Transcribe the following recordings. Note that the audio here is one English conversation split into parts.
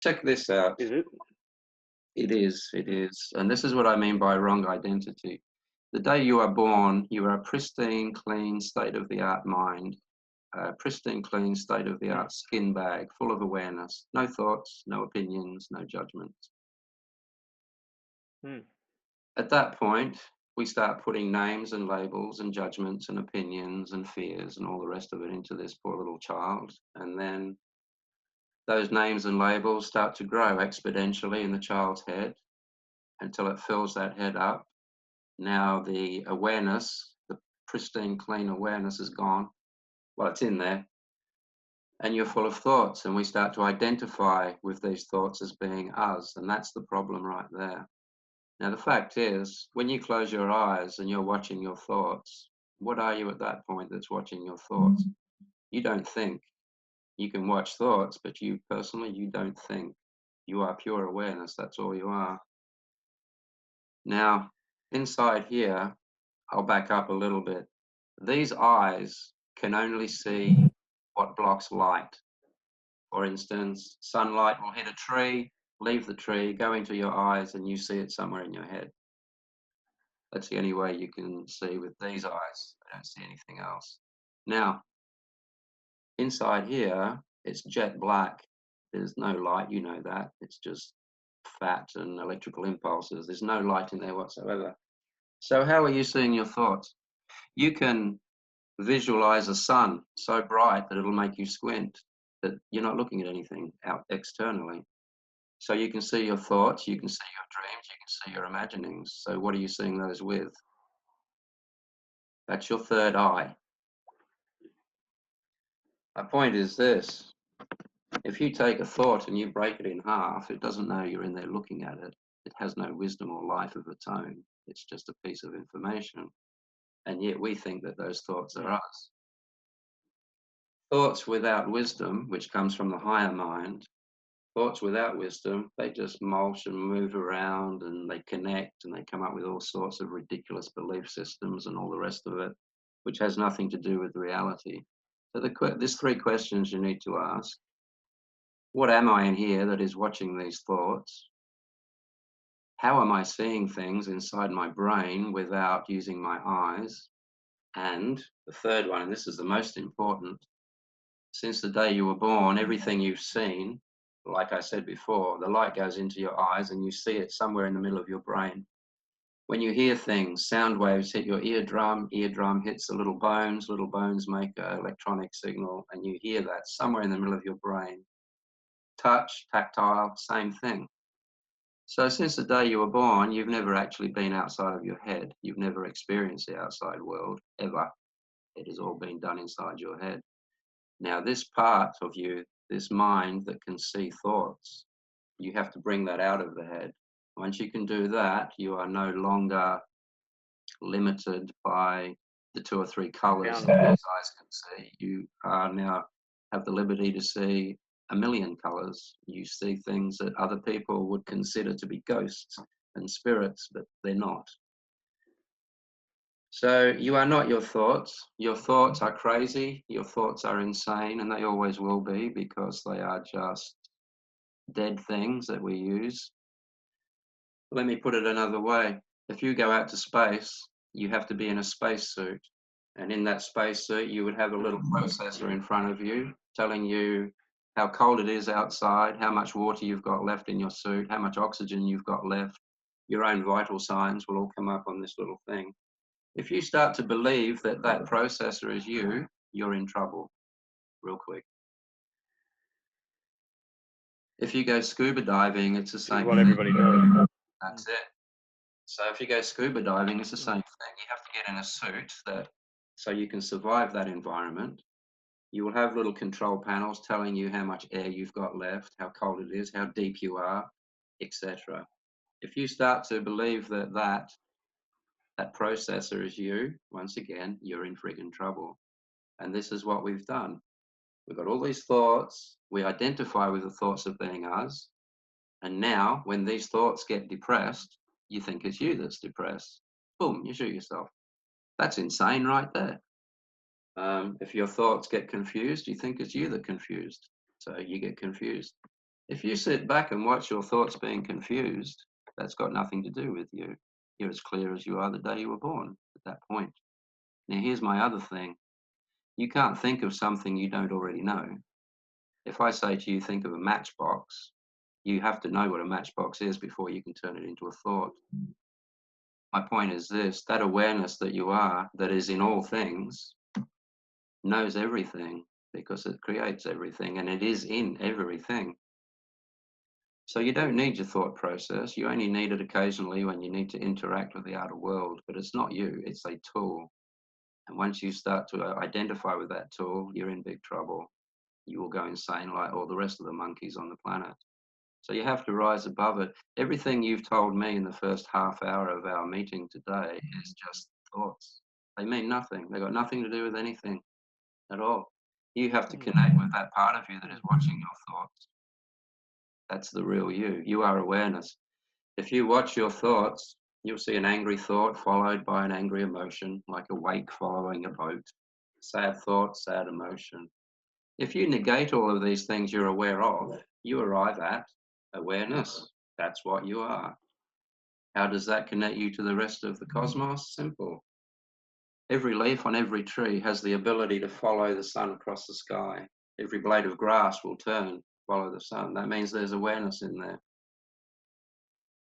Check this out. Is it? It is. And this is what I mean by wrong identity. The day you are born, you are a pristine, clean, state-of-the-art mind, a pristine, clean, state-of-the-art skin bag, full of awareness. No thoughts, no opinions, no judgments. Hmm. At that point, we start putting names and labels and judgments and opinions and fears and all the rest of it into this poor little child. And then those names and labels start to grow exponentially in the child's head until it fills that head up. Now the awareness, the pristine, clean awareness is gone. Well, it's in there. And you're full of thoughts, and we start to identify with these thoughts as being us. And that's the problem right there. Now, the fact is, when you close your eyes and you're watching your thoughts, what are you at that point that's watching your thoughts? You don't think. You can watch thoughts, but you personally, you don't think. You are pure awareness. That's all you are. Now, inside here, I'll back up a little bit. These eyes can only see what blocks light. For instance, sunlight will hit a tree, leave the tree, go into your eyes, and you see it somewhere in your head. That's the only way you can see with these eyes. I don't see anything else. Now, inside here, it's jet black. There's no light, you know that. It's just fat and electrical impulses. There's no light in there whatsoever. So how are you seeing your thoughts? You can visualize a sun so bright that it'll make you squint, that you're not looking at anything out externally. So you can see your thoughts, you can see your dreams, you can see your imaginings. So what are you seeing those with? That's your third eye. My point is this. If you take a thought and you break it in half, it doesn't know you're in there looking at it. It has no wisdom or life of its own. It's just a piece of information. And yet we think that those thoughts are us. Thoughts without wisdom, which comes from the higher mind, thoughts without wisdom, they just mulch and move around and they connect and they come up with all sorts of ridiculous belief systems and all the rest of it, which has nothing to do with reality. So there's three questions you need to ask. What am I in here that is watching these thoughts? How am I seeing things inside my brain without using my eyes? And the third one, and this is the most important, since the day you were born, everything you've seen, like I said before, the light goes into your eyes and you see it somewhere in the middle of your brain. When you hear things, sound waves hit your eardrum hits the little bones make an electronic signal, and you hear that somewhere in the middle of your brain. Touch, tactile, same thing. So since the day you were born, you've never actually been outside of your head. You've never experienced the outside world, ever. It has all been done inside your head. Now, this part of you, this mind that can see thoughts, you have to bring that out of the head. Once you can do that, you are no longer limited by the 2 or 3 colors that these eyes can see. You are now have the liberty to see a million colors. You see things that other people would consider to be ghosts and spirits, but they're not. So you are not your thoughts. Your thoughts are crazy. Your thoughts are insane, and they always will be, because they are just dead things that we use. Let me put it another way. If you go out to space, you have to be in a spacesuit. And in that spacesuit, you would have a little processor in front of you telling you how cold it is outside, how much water you've got left in your suit, how much oxygen you've got left. Your own vital signs will all come up on this little thing. If you start to believe that that processor is you, you're in trouble real quick. If you go scuba diving, it's the same. What everybody knows. That's it. So if you go scuba diving, it's the same thing. You have to get in a suit so you can survive that environment. You will have little control panels telling you how much air you've got left, how cold it is, how deep you are, etc. If you start to believe that processor is you, once again, you're in friggin' trouble. And this is what we've done. We've got all these thoughts. We identify with the thoughts of being us. And now, when these thoughts get depressed, you think it's you that's depressed. Boom, you shoot yourself. That's insane right there. If your thoughts get confused, you think it's you that confused. So you get confused. If you sit back and watch your thoughts being confused, that's got nothing to do with you. You're as clear as you are the day you were born at that point. Now, here's my other thing. You can't think of something you don't already know. If I say to you, think of a matchbox, you have to know what a matchbox is before you can turn it into a thought. My point is this, that awareness that you are, that is in all things, knows everything because it creates everything and it is in everything. So you don't need your thought process. You only need it occasionally when you need to interact with the outer world, but it's not you, it's a tool. And once you start to identify with that tool, you're in big trouble. You will go insane like all the rest of the monkeys on the planet. So you have to rise above it. Everything you've told me in the first half hour of our meeting today is just thoughts. They mean nothing. They've got nothing to do with anything at all. You have to connect with that part of you that is watching your thoughts. That's the real you. You are awareness. If you watch your thoughts, you'll see an angry thought followed by an angry emotion, like a wake following a boat. Sad thought, sad emotion. If you negate all of these things you're aware of, you arrive at awareness. That's what you are. How does that connect you to the rest of the cosmos? Simple. Every leaf on every tree has the ability to follow the sun across the sky. Every blade of grass will turn, follow the sun. That means there's awareness in there.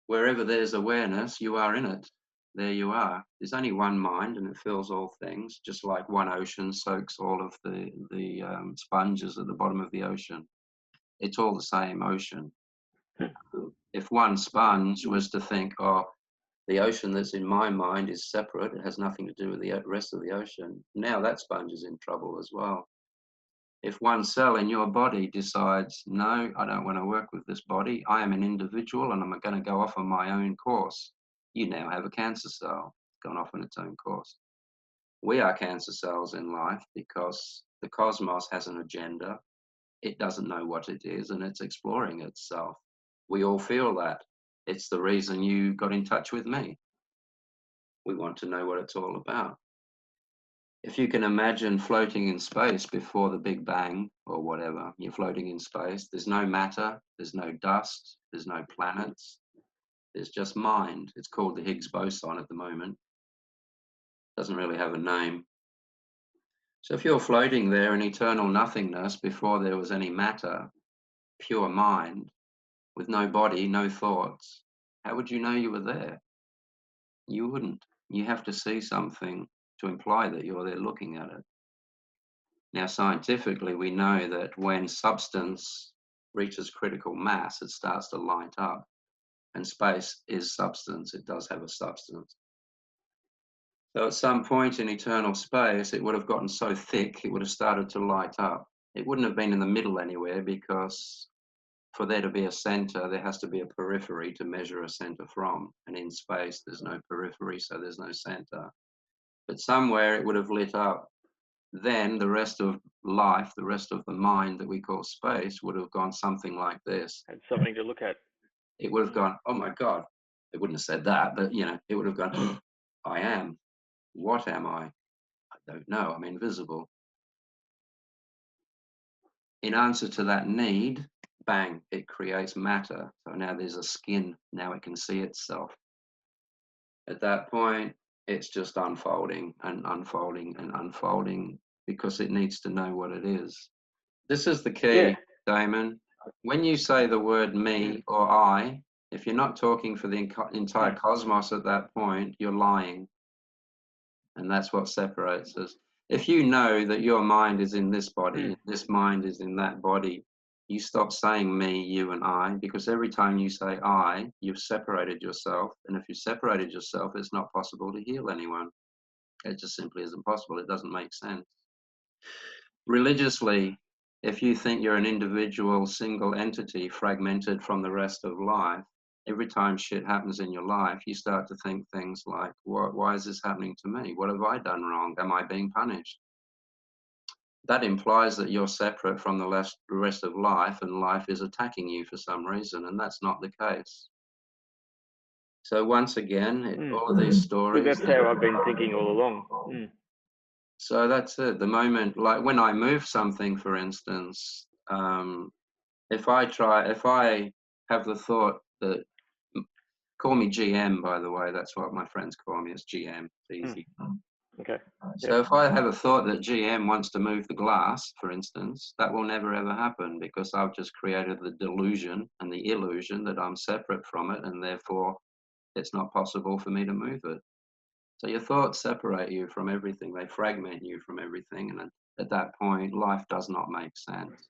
Wherever there's awareness, you are in it. There you are. There's only one mind and it fills all things, just like one ocean soaks all of the sponges at the bottom of the ocean. It's all the same ocean. If one sponge was to think, oh, the ocean that's in my mind is separate, it has nothing to do with the rest of the ocean, now that sponge is in trouble as well. If one cell in your body decides, no, I don't want to work with this body, I am an individual and I'm going to go off on my own course, you now have a cancer cell gone off on its own course. We are cancer cells in life because the cosmos has an agenda. It doesn't know what it is and it's exploring itself. We all feel that. It's the reason you got in touch with me. We want to know what it's all about. If you can imagine floating in space before the Big Bang or whatever, you're floating in space, there's no matter, there's no dust, there's no planets, there's just mind. It's called the Higgs boson at the moment. Doesn't really have a name. So if you're floating there in eternal nothingness before there was any matter, pure mind, with no body, no thoughts, how would you know you were there? You wouldn't. You have to see something to imply that you're there looking at it. Now, scientifically, we know that when substance reaches critical mass, it starts to light up. And space is substance. It does have a substance. So at some point in eternal space, it would have gotten so thick, it would have started to light up. It wouldn't have been in the middle anywhere because for there to be a center, there has to be a periphery to measure a center from. And in space, there's no periphery, so there's no center. But somewhere it would have lit up. Then the rest of life, the rest of the mind that we call space would have gone something like this. Had something to look at. It would have gone, oh my God. It wouldn't have said that, but it would have gone, I am. What am I? I don't know. I'm invisible. In answer to that need, bang, it creates matter. So now there's a skin. Now it can see itself. At that point, it's just unfolding and unfolding and unfolding because it needs to know what it is. This is the key, Yeah. Damon. When you say the word me or I, if you're not talking for the entire cosmos at that point, you're lying. And that's what separates us. If you know that your mind is in this body, this mind is in that body, you stop saying me, you, and I, because every time you say I, you've separated yourself. And if you've separated yourself, it's not possible to heal anyone. It just simply isn't possible. It doesn't make sense. Religiously, if you think you're an individual, single entity fragmented from the rest of life, every time shit happens in your life, you start to think things like, why is this happening to me? What have I done wrong? Am I being punished? That implies that you're separate from the rest of life and life is attacking you for some reason, and that's not the case. So once again, all of these stories... That's how I've been thinking all along. So that's it. The moment, like when I move something, for instance, if I have the thought that, call me GM, by the way, that's what my friends call me, it's GM, it's easy. Okay. So if I have a thought that GM wants to move the glass, for instance, that will never ever happen, because I've just created the delusion and the illusion that I'm separate from it, and therefore it's not possible for me to move it. So your thoughts separate you from everything, they fragment you from everything, and at that point, life does not make sense.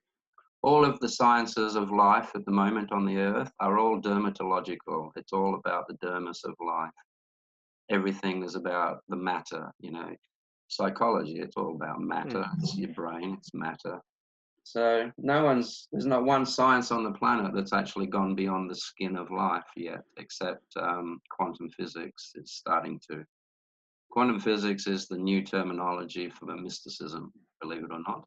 All of the sciences of life at the moment on the earth are all dermatological. It's all about the dermis of life. Everything is about the matter, you know. Psychology, it's all about matter. It's your brain, it's matter. So there's not one science on the planet that's actually gone beyond the skin of life yet, except quantum physics. It's starting to. Quantum physics is the new terminology for mysticism, believe it or not.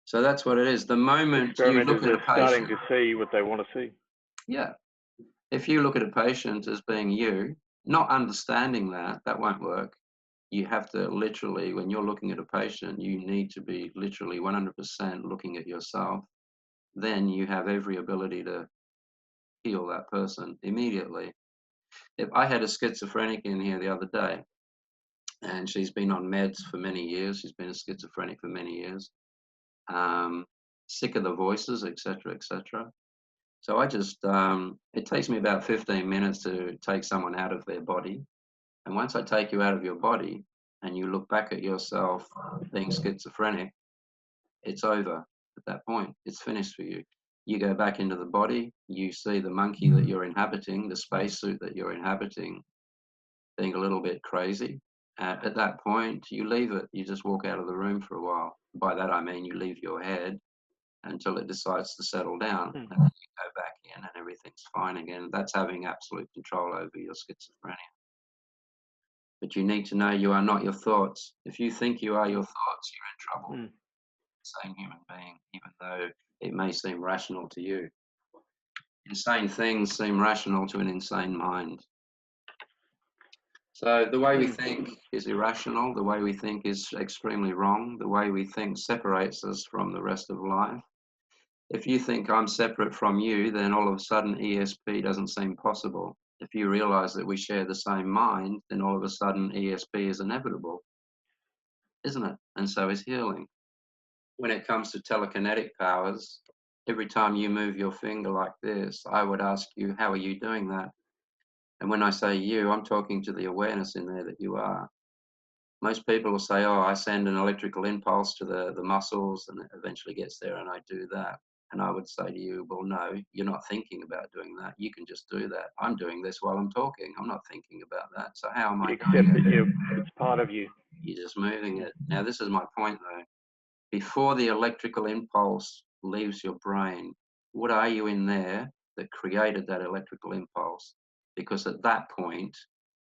So that's what it is. The moment you look at a patient, starting to see what they want to see. Yeah. If you look at a patient as being you, not understanding that won't work. You have to literally, when you're looking at a patient, you need to be literally 100% looking at yourself. Then you have every ability to heal that person immediately. If I had a schizophrenic in here the other day, and she's been on meds for many years, she's been a schizophrenic for many years, sick of the voices, etc., etc. So I just, it takes me about 15 minutes to take someone out of their body. And once I take you out of your body and you look back at yourself being schizophrenic, it's over at that point. It's finished for you. You go back into the body, you see the monkey that you're inhabiting, the spacesuit that you're inhabiting, being a little bit crazy. At that point, you leave it. You just walk out of the room for a while. By that I mean you leave your head until it decides to settle down, and then you go back in and everything's fine again. That's having absolute control over your schizophrenia. But you need to know you are not your thoughts. If you think you are your thoughts, you're in trouble. Same human being, even though it may seem rational to you. Insane things seem rational to an insane mind. So the way we think is irrational. The way we think is extremely wrong. The way we think separates us from the rest of life. If you think I'm separate from you, then all of a sudden ESP doesn't seem possible. If you realize that we share the same mind, then all of a sudden ESP is inevitable, isn't it? And so is healing. When it comes to telekinetic powers, every time you move your finger like this, I would ask you, how are you doing that? And when I say you, I'm talking to the awareness in there that you are. Most people will say, oh, I send an electrical impulse to the muscles and it eventually gets there and I do that. And I would say to you, well, no, you're not thinking about doing that. You can just do that. I'm doing this while I'm talking. I'm not thinking about that. So how am I doing it? It's part of you. You're just moving it. Now, this is my point, though. Before the electrical impulse leaves your brain, what are you in there that created that electrical impulse? Because at that point,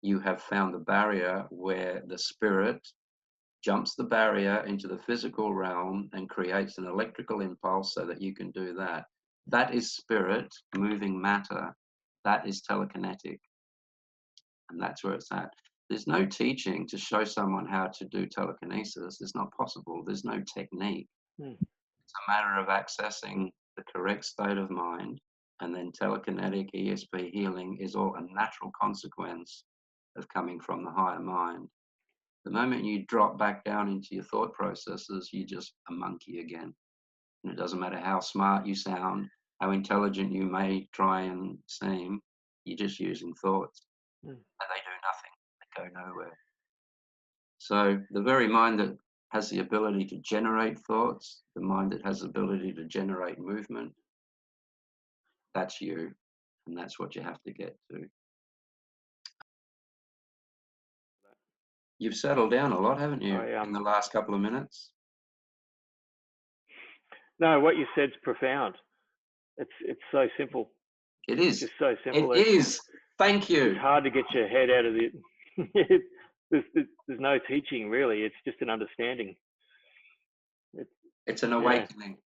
you have found the barrier where the spirit jumps the barrier into the physical realm and creates an electrical impulse so that you can do that. That is spirit moving matter. That is telekinetic. And that's where it's at. There's no teaching to show someone how to do telekinesis. It's not possible. There's no technique. It's a matter of accessing the correct state of mind, and then telekinetic ESP healing is all a natural consequence of coming from the higher mind. The moment you drop back down into your thought processes, you're just a monkey again. And it doesn't matter how smart you sound, how intelligent you may try and seem, you're just using thoughts. And they do nothing. They go nowhere. So the very mind that has the ability to generate thoughts, the mind that has the ability to generate movement, that's you. And that's what you have to get to. You've settled down a lot, haven't you, in the last couple of minutes? No, what you said's profound. It's so simple. It is. It's just so simple. It is. Thank you. It's hard to get your head out of it. There's no teaching, really. It's just an understanding. It's an awakening.